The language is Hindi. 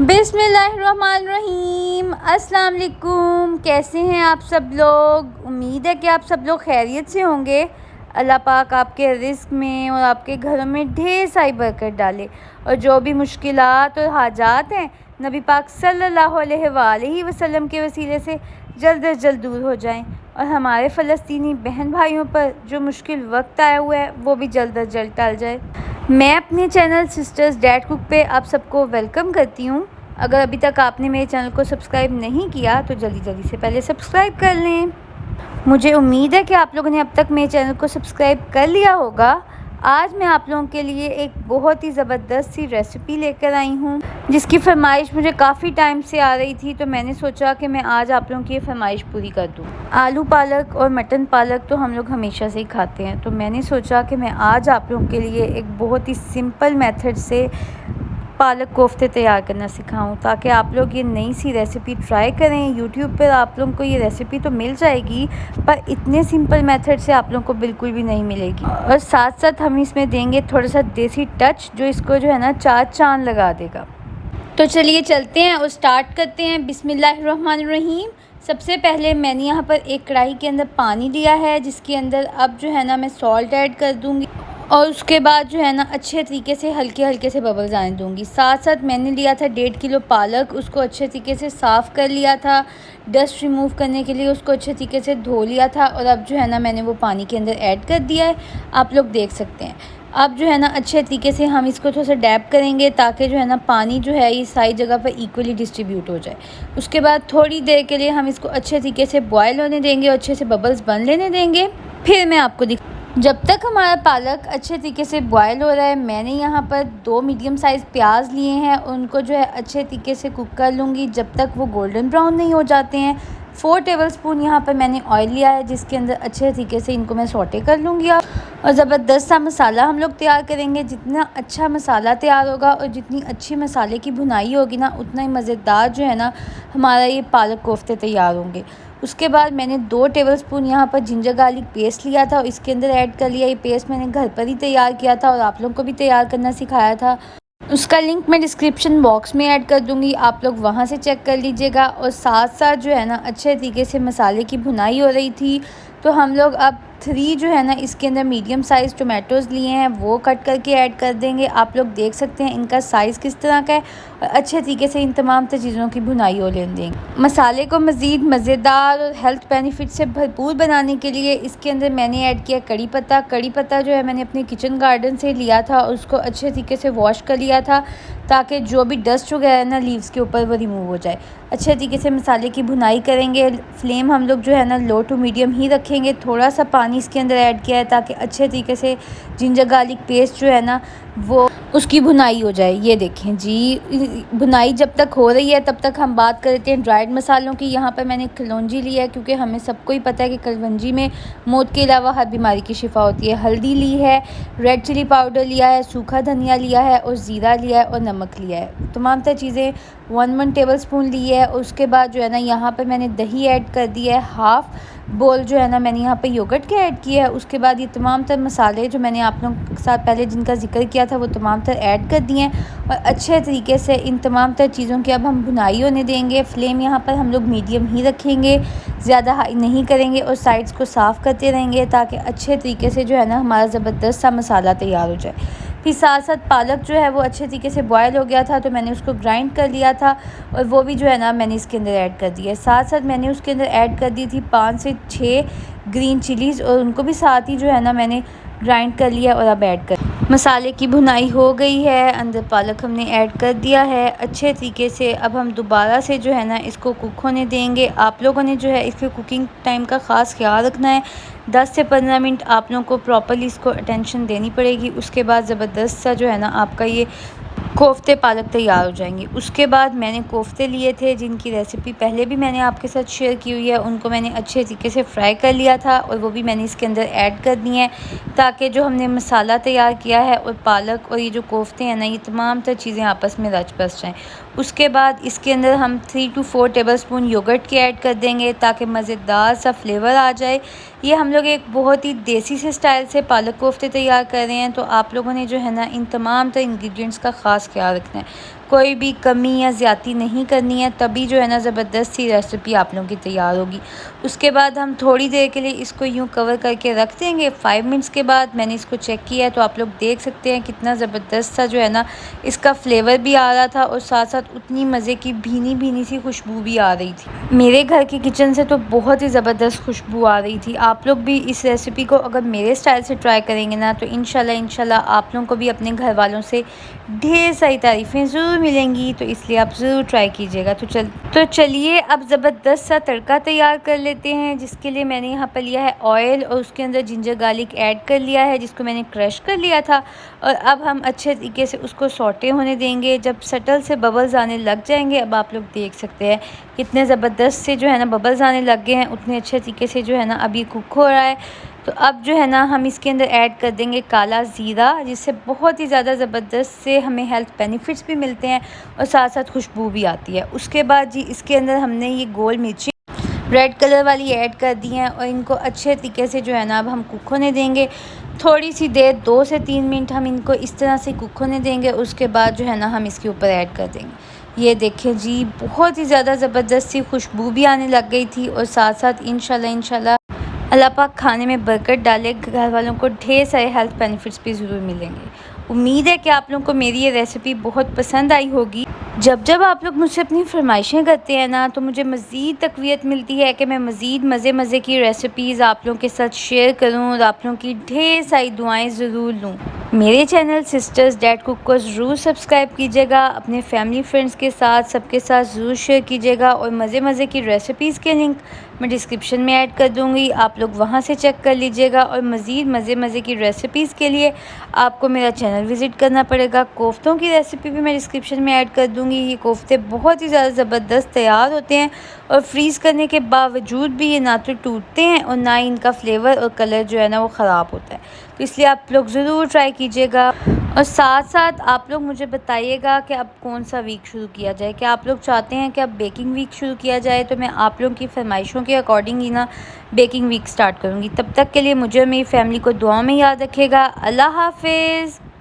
बिस्मिल्लाहिर्रहमानिर्रहीम। अस्सलाम वालेकुम। कैसे हैं आप सब लोग? उम्मीद है कि आप सब लोग खैरियत से होंगे। अल्लाह पाक आपके रिज़्क़ में और आपके घरों में ढेर सारी बरकत डाले और जो भी मुश्किलात और हाजात हैं नबी पाक सल्लल्लाहु अलैहि वसल्लम के वसीले से जल्द अज जल्द दूर हो जाएं और हमारे फ़लस्तीनी बहन भाइयों पर जो मुश्किल वक्त आया हुआ है वो भी जल्द अज जल्द टल जाए। मैं अपने चैनल सिस्टर्स डैड कुक पे आप सबको वेलकम करती हूँ। अगर अभी तक आपने मेरे चैनल को सब्सक्राइब नहीं किया तो जल्दी जल्दी से पहले सब्सक्राइब कर लें। मुझे उम्मीद है कि आप लोगों ने अब तक मेरे चैनल को सब्सक्राइब कर लिया होगा। आज मैं आप लोगों के लिए एक बहुत ही ज़बरदस्त सी रेसिपी लेकर आई हूँ जिसकी फरमाइश मुझे काफ़ी टाइम से आ रही थी, तो मैंने सोचा कि मैं आज आप लोगों की ये फरमाइश पूरी कर दूँ। आलू पालक और मटन पालक तो हम लोग हमेशा से ही खाते हैं, तो मैंने सोचा कि मैं आज आप लोगों के लिए एक बहुत ही सिंपल मेथड से पालक कोफ्ते तैयार करना सिखाऊं ताकि आप लोग ये नई सी रेसिपी ट्राई करें। यूट्यूब पर आप लोगों को ये रेसिपी तो मिल जाएगी पर इतने सिंपल मेथड से आप लोगों को बिल्कुल भी नहीं मिलेगी और साथ साथ हम इसमें देंगे थोड़ा सा देसी टच जो इसको जो है ना चार चांद लगा देगा। तो चलिए चलते हैं और स्टार्ट करते हैं। बिस्मिल्लाहिर्रहमानिर्रहीम। सबसे पहले मैंने यहाँ पर एक कढ़ाई के अंदर पानी लिया है जिसके अंदर अब जो है ना मैं सॉल्ट ऐड कर दूँगी और उसके बाद जो है ना अच्छे तरीके से हल्के हल्के से बबल्स आने दूँगी। साथ साथ मैंने लिया था 1.5 किलो पालक, उसको अच्छे तरीके से साफ़ कर लिया था, डस्ट रिमूव करने के लिए उसको अच्छे तरीके से धो लिया था और अब जो है ना मैंने वो पानी के अंदर ऐड कर दिया है, आप लोग देख सकते हैं। अब जो है ना अच्छे तरीके से हम इसको थोड़ा सा डैप करेंगे ताकि जो है ना पानी जो है ये सारी जगह पर इक्वली डिस्ट्रीब्यूट हो जाए। उसके बाद थोड़ी देर के लिए हम इसको अच्छे तरीके से बॉयल होने देंगे और अच्छे से बबल्स बन लेने देंगे, फिर मैं आपको जब तक हमारा पालक अच्छे तरीके से बॉयल हो रहा है मैंने यहाँ पर 2 मीडियम साइज़ प्याज लिए हैं, उनको जो है अच्छे तरीके से कुक कर लूँगी जब तक वो गोल्डन ब्राउन नहीं हो जाते हैं। 4 टेबलस्पून यहाँ पर मैंने ऑयल लिया है जिसके अंदर अच्छे तरीके से इनको मैं सौटे कर लूँगी और ज़बरदस्त सा मसाला हम लोग तैयार करेंगे। जितना अच्छा मसाला तैयार होगा और जितनी अच्छी मसाले की भुनाई होगी ना उतना ही मज़ेदार जो है ना हमारा ये पालक कोफ्ते तैयार होंगे। उसके बाद मैंने 2 टेबलस्पून यहाँ पर जिंजर गार्लिक पेस्ट लिया था और इसके अंदर ऐड कर लिया। ये पेस्ट मैंने घर पर ही तैयार किया था और आप लोगों को भी तैयार करना सिखाया था, उसका लिंक मैं डिस्क्रिप्शन बॉक्स में ऐड कर दूंगी, आप लोग वहाँ से चेक कर लीजिएगा। और साथ साथ जो है ना अच्छे तरीके से मसाले की भुनाई हो रही थी तो हम लोग अब 3 जो है ना इसके अंदर मीडियम साइज़ टोमेटोज़ लिए हैं वो कट करके ऐड कर देंगे। आप लोग देख सकते हैं इनका साइज़ किस तरह का है और अच्छे तरीके से इन तमाम चीज़ों की भुनाई हो लेने देंगे। मसाले को मज़ीद मज़ेदार और हेल्थ बेनिफिट से भरपूर बनाने के लिए इसके अंदर मैंने ऐड किया कड़ी पत्ता। कड़ी पत्ता जो है मैंने अपने किचन गार्डन से लिया था और उसको अच्छे तरीके से वॉश कर लिया था ताकि जो भी डस्ट वगैरह है ना लीव्स के ऊपर वो रिमूव हो जाए। अच्छे तरीके से मसाले की भुनाई करेंगे। फ्लेम हम लोग जो है ना लो टू मीडियम ही रखेंगे। थोड़ा सा पानी इसके अंदर ऐड किया है ताकि अच्छे तरीके से जिंजर गार्लिक पेस्ट जो है ना वो उसकी भुनाई हो जाए। ये देखें जी, भुनाई जब तक हो रही है तब तक हम बात कर लेते हैं ड्राइड मसालों की। यहाँ पर मैंने कलौंजी लिया है क्योंकि हमें सबको ही पता है कि कलौंजी में मौत के अलावा हर बीमारी की शिफा होती है। हल्दी ली है, रेड चिली पाउडर लिया है, सूखा धनिया लिया है और ज़ीरा लिया है और नमक लिया है। तमाम तरह चीज़ें 1 टेबलस्पून ली है। उसके बाद जो है ना यहाँ पर मैंने दही ऐड कर दिया है, हाफ़ बोल जो है ना मैंने यहाँ पे योगर्ट के ऐड किया है। उसके बाद ये तमाम तर मसाले जो मैंने आप लोगों के साथ पहले जिनका जिक्र किया था वो तमाम तर ऐड कर दिए हैं और अच्छे तरीके से इन तमाम तर चीज़ों की अब हम भुनाई होने देंगे। फ्लेम यहाँ पर हम लोग मीडियम ही रखेंगे, ज़्यादा हाई नहीं करेंगे और साइड्स को साफ़ करते रहेंगे ताकि अच्छे तरीके से जो है ना हमारा ज़बरदस्त सा मसाला तैयार हो जाए। फिर साथ साथ पालक जो है वो अच्छे तरीके से बॉयल हो गया था तो मैंने उसको ग्राइंड कर लिया था और वो भी जो है ना मैंने इसके अंदर ऐड कर दिया है। साथ साथ मैंने उसके अंदर ऐड कर दी थी 5 से 6 ग्रीन चिलीज़ और उनको भी साथ ही जो है ना मैंने ग्राइंड कर लिया और अब ऐड कर मसाले की भुनाई हो गई है। अंदर पालक हमने ऐड कर दिया है अच्छे तरीके से। अब हम दोबारा से जो है ना इसको कुक होने देंगे। आप लोगों ने जो है इसके कुकिंग टाइम का ख़ास ख्याल रखना है। 10 से 15 मिनट आप लोगों को प्रॉपर्ली इसको अटेंशन देनी पड़ेगी। उसके बाद ज़बरदस्त सा जो है ना आपका ये कोफ्ते पालक तैयार हो जाएंगे। उसके बाद मैंने कोफ्ते लिए थे जिनकी रेसिपी पहले भी मैंने आपके साथ शेयर की हुई है, उनको मैंने अच्छे तरीके से फ्राई कर लिया था और वो भी मैंने इसके अंदर ऐड कर दिए हैं ताकि जो हमने मसाला तैयार किया है और पालक और ये जो कोफ्ते हैं ना ये तमाम तर चीज़ें आपस में रच बस जाएँ। उसके बाद इसके अंदर हम 3 to 4 टेबलस्पून योगर्ट के ऐड कर देंगे ताकि मज़ेदार सा फ्लेवर आ जाए। ये हम लोग एक बहुत ही देसी से स्टाइल से पालक कोफ्ते तैयार कर रहे हैं तो आप लोगों ने जो है ना इन तमाम तर इंग्रेडिएंट्स का ख़ास ख्याल रखना है। कोई भी कमी या ज़्यादती नहीं करनी है, तभी जो है ना ज़बरदस्त सी रेसिपी आप लोगों की तैयार होगी। उसके बाद हम थोड़ी देर के लिए इसको यूँ कवर करके रख देंगे। 5 मिनट्स के बाद मैंने इसको चेक किया तो आप लोग देख सकते हैं कितना ज़बरदस्त सा जो है ना इसका फ्लेवर भी आ रहा था और साथ साथ उतनी मज़े की भीनी भीनी सी खुशबू भी आ रही थी। मेरे घर के किचन से तो बहुत ही ज़बरदस्त खुशबू आ रही थी। आप लोग भी इस रेसिपी को अगर मेरे स्टाइल से ट्राई करेंगे ना तो इंशाल्लाह आप लोगों को भी अपने घर वालों से ढेर सारी तारीफ़ें ज़रूर मिलेंगी, तो इसलिए आप ज़रूर ट्राई कीजिएगा। तो चलिए अब ज़बरदस्त सा तड़का तैयार कर लेते हैं, जिसके लिए मैंने यहाँ पर लिया है ऑयल और उसके अंदर जिंजर गार्लिक ऐड कर लिया है, जिसको मैंने क्रश कर लिया था। और अब हम अच्छे तरीके से उसको सौटे होने देंगे। जब सटल से बबल्स आने लग जाएंगे, अब आप लोग देख सकते हैं कितने ज़बरदस्त से जो है ना बबल्स आने लग गए हैं, उतने अच्छे तरीके से जो है ना अब ये कुक हो रहा है। तो अब जो है ना हम इसके अंदर ऐड कर देंगे काला ज़ीरा, जिससे बहुत ही ज़्यादा ज़बरदस्त से हमें हेल्थ बेनिफिट्स भी मिलते हैं और साथ साथ खुशबू भी आती है। उसके बाद जी इसके अंदर हमने ये गोल मिर्ची रेड कलर वाली ऐड कर दी हैं और इनको अच्छे तरीके से जो है ना अब हम कुक होने देंगे। थोड़ी सी देर 2 से 3 मिनट हम इनको इस तरह से कुक होने देंगे। उसके बाद जो है ना हम इसके ऊपर ऐड कर देंगे। ये देखें जी बहुत ही ज़्यादा ज़बरदस्त सी खुशबू भी आने लग गई थी और साथ साथ इंशाल्लाह अल्लाह पाक खाने में बरकत डाले, घर वालों को ढेर सारे हेल्थ बेनिफिट्स भी ज़रूर मिलेंगे। उम्मीद है कि आप लोगों को मेरी ये रेसिपी बहुत पसंद आई होगी। जब आप लोग मुझसे अपनी फरमाइशें करते हैं ना तो मुझे मज़ीद तक़वियत मिलती है कि मैं मज़ीद मज़े की रेसिपीज़ आप लोगों के साथ शेयर करूं और आप लोगों की ढेर सारी दुआएं ज़रूर लूं। मेरे चैनल सिस्टर्स डैड कुक को ज़रूर सब्सक्राइब कीजिएगा, अपने फैमिली फ्रेंड्स के साथ सबके साथ ज़रूर शेयर कीजिएगा और मज़े की रेसिपीज़ के लिंक मैं डिस्क्रिप्शन में ऐड कर दूँगी, आप लोग वहाँ से चेक कर लीजिएगा। और मज़ीद मज़े की रेसिपीज़ के लिए आपको मेरा चैनल विज़िट करना पड़ेगा। कोफ्तों की रेसिपी भी मैं डिस्क्रिप्शन में ऐड कर दूँगी। ये कोफ्ते बहुत ही ज़्यादा ज़बरदस्त तैयार होते हैं और फ्रीज़ करने के बावजूद भी ये ना तो टूटते हैं और ना ही इनका फ्लेवर और कलर जो है ना वो ख़राब होता है। तो इसलिए आप लोग ज़रूर ट्राई कीजिएगा और साथ साथ आप लोग मुझे बताइएगा कि अब कौन सा वीक शुरू किया जाए। क्या आप लोग चाहते हैं कि अब बेकिंग वीक शुरू किया जाए? तो मैं आप लोगों की फरमाइशों के अकॉर्डिंग ही ना बेकिंग वीक स्टार्ट करूँगी। तब तक के लिए मुझे और मेरी फैमिली को दुआ में याद रखिएगा। अल्लाह हाफिज़।